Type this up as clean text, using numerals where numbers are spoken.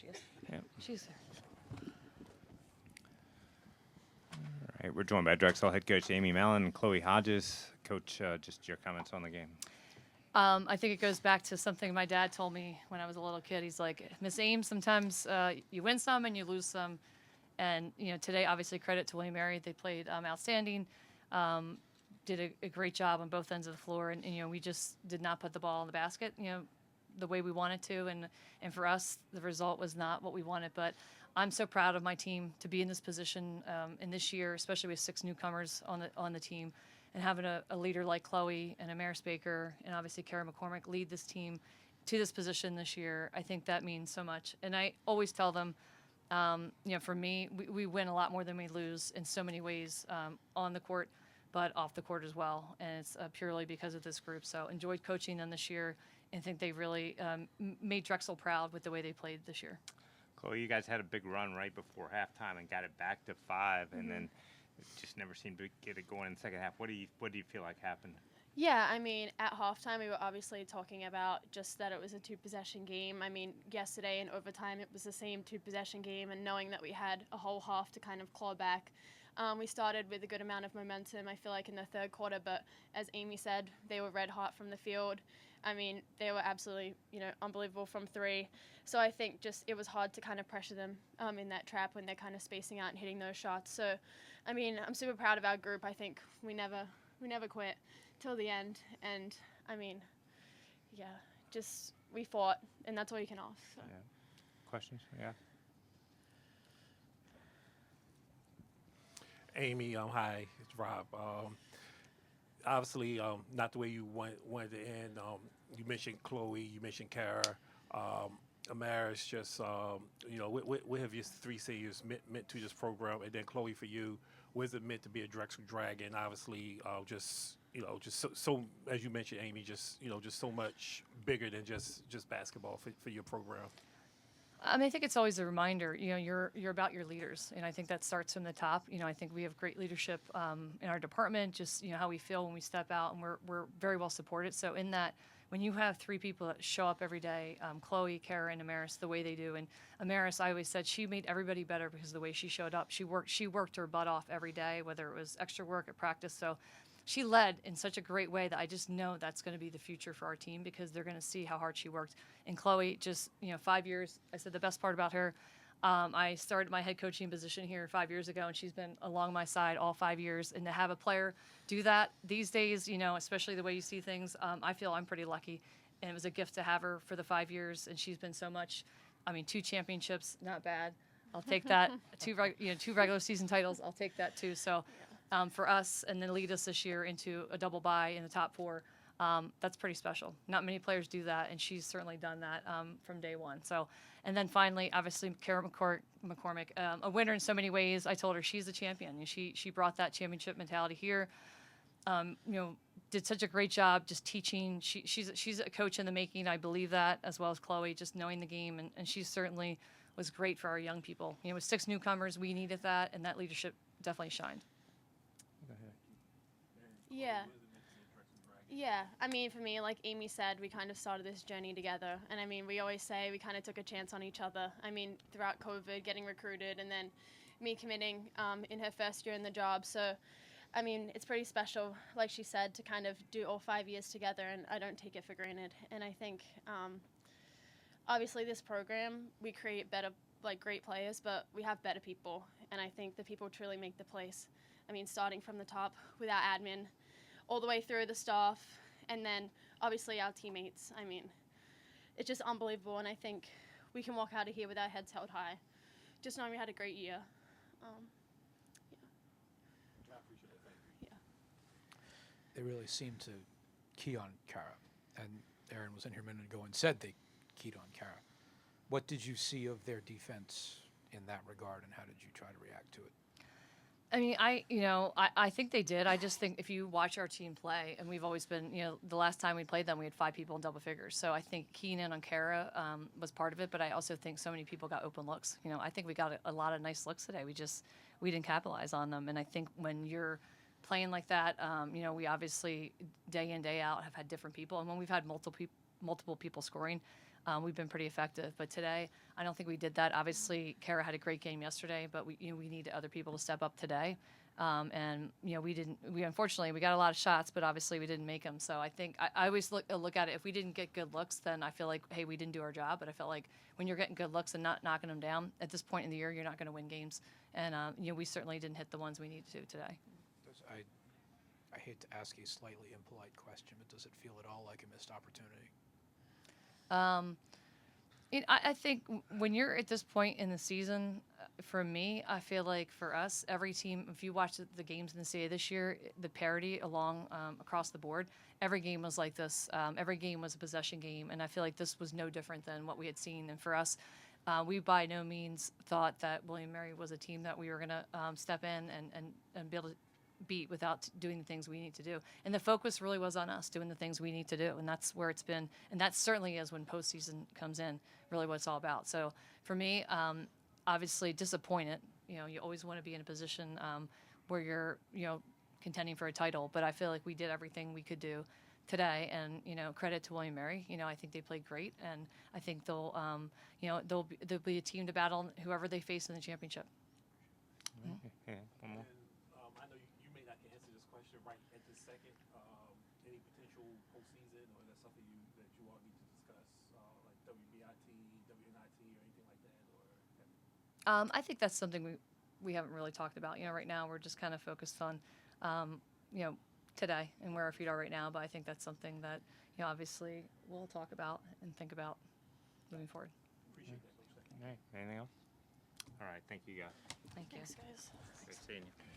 she is. Yeah. She's there. All right, we're joined by Drexel head coach Amy Mallon and Chloe Hodges. Coach, just your comments on the game. I think it goes back to something my dad told me when I was a little kid. He's like, Miss Ames, sometimes you win some and you lose some. And, today, obviously, credit to William Mary. They played outstanding, did a great job on both ends of the floor. And, we just did not put the ball in the basket, the way we wanted to. And for us, the result was not what we wanted. But I'm so proud of my team to be in this position in this year, especially with 6 newcomers on the team. And having a leader like Chloe and Amaris Baker and obviously Kara McCormick lead this team to this position this year, I think that means so much. And I always tell them, for me, we win a lot more than we lose in so many ways on the court, but off the court as well. And it's purely because of this group. So enjoyed coaching them this year and think they really made Drexel proud with the way they played this year. Chloe, you guys had a big run right before halftime and got it back to 5, and then it just never seemed to get it going in the second half. What do you feel like happened? Yeah, I mean, at halftime, we were obviously talking about just that it was a 2-possession game. I mean, yesterday in overtime, it was the same 2-possession game, and knowing that we had a whole half to kind of claw back, we started with a good amount of momentum, I feel like, in the third quarter. But as Amy said, they were red hot from the field. I mean, they were absolutely, unbelievable from 3. So I think just it was hard to kind of pressure them in that trap when they're kind of spacing out and hitting those shots. So, I mean, I'm super proud of our group. I think we never quit till the end. And, I mean, yeah, just we fought, and that's all you can ask. So. Yeah. Questions? Yeah. Amy, hi, it's Rob. Obviously, not the way you wanted to end. You mentioned Chloe, you mentioned Kara. Amaris, just, what have your 3 seniors meant to this program? And then Chloe, for you, what is it meant to be a Drexel Dragon? Obviously, just so as you mentioned, Amy, just so much bigger than just basketball for your program. I mean, I think it's always a reminder, you're about your leaders. And I think that starts from the top. I think we have great leadership in our department, just, how we feel when we step out, and we're very well supported. So in that, when you have 3 people that show up every day, Chloe, Kara, and Amaris, the way they do. And Amaris, I always said, she made everybody better because of the way she showed up. She worked her butt off every day, whether it was extra work at practice. So she led in such a great way that I just know that's going to be the future for our team because they're going to see how hard she worked. And Chloe, just 5 years. I said the best part about her. I started my head coaching position here 5 years ago, and she's been along my side all 5 years. And to have a player do that these days, especially the way you see things, I feel I'm pretty lucky. And it was a gift to have her for the 5 years, and she's been so much. I mean, 2 championships, not bad. I'll take that. 2 regular season titles, I'll take that too. So. For us, and then lead us this year into a double bye in the top 4. That's pretty special. Not many players do that, and she's certainly done that from day one. So, and then finally, obviously, Kara McCormick, a winner in so many ways. I told her she's a champion. She brought that championship mentality here. Did such a great job just teaching. She's a coach in the making. I believe that, as well as Chloe, just knowing the game, and she certainly was great for our young people. With 6 newcomers, we needed that, and that leadership definitely shined. Yeah. I mean, for me, like Amy said, we kind of started this journey together. And I mean, we always say we kind of took a chance on each other. I mean, throughout COVID, getting recruited, and then me committing in her first year in the job. So, I mean, it's pretty special, like she said, to kind of do all 5 years together. And I don't take it for granted. And I think, obviously, this program, we create better, great players, but we have better people. And I think the people truly make the place. I mean, starting from the top with our admin, all the way through the staff, and then obviously our teammates. I mean, it's just unbelievable, and I think we can walk out of here with our heads held high, just knowing we had a great year. I appreciate it. Thank you. Yeah. They really seemed to key on Kara, and Aaron was in here a minute ago and said they keyed on Kara. What did you see of their defense in that regard, and how did you try to react to it? I mean, I think they did. I just think if you watch our team play, and we've always been, the last time we played them, we had 5 people in double figures. So I think keying in on Kara was part of it, but I also think so many people got open looks. I think we got a lot of nice looks today. We didn't capitalize on them. And I think when you're playing like that, we obviously day in, day out have had different people. And when we've had multiple multiple people scoring, we've been pretty effective. But today, I don't think we did that. Obviously, Kara had a great game yesterday, but we need other people to step up today. And we didn't. We unfortunately we got a lot of shots, but obviously we didn't make them. So I think I always look at it. If we didn't get good looks, then I feel like, hey, we didn't do our job. But I felt like when you're getting good looks and not knocking them down at this point in the year, you're not going to win games. And we certainly didn't hit the ones we needed to today. I hate to ask a slightly impolite question, but does it feel at all like a missed opportunity? I think when you're at this point in the season, for me, I feel like for us, every team, if you watch the games in the CAA this year, the parity across the board, every game was like this. Every game was a possession game, and I feel like this was no different than what we had seen. And for us, we by no means thought that William & Mary was a team that we were going to step in and be able to beat without doing the things we need to do. And the focus really was on us doing the things we need to do. And that's where it's been. And that certainly is when postseason comes in, really what it's all about. So for me, obviously disappointed. You always want to be in a position where you're, contending for a title. But I feel like we did everything we could do today. And, credit to William & Mary. I think they played great. And I think they'll be a team to battle whoever they face in the championship. Yeah, one more. I know you may not can answer this question right at this second. Any potential postseason, or is that something that you all need to discuss, like WBIT, WNIT, or anything like that? Or I think that's something we haven't really talked about. Right now we're just kind of focused on, today and where our feet are right now. But I think that's something that, obviously we'll talk about and think about moving forward. appreciate that, Coach. Thank you. All right, anything else? All right, thank you guys. Thank you. Thanks, guys. Good seeing you.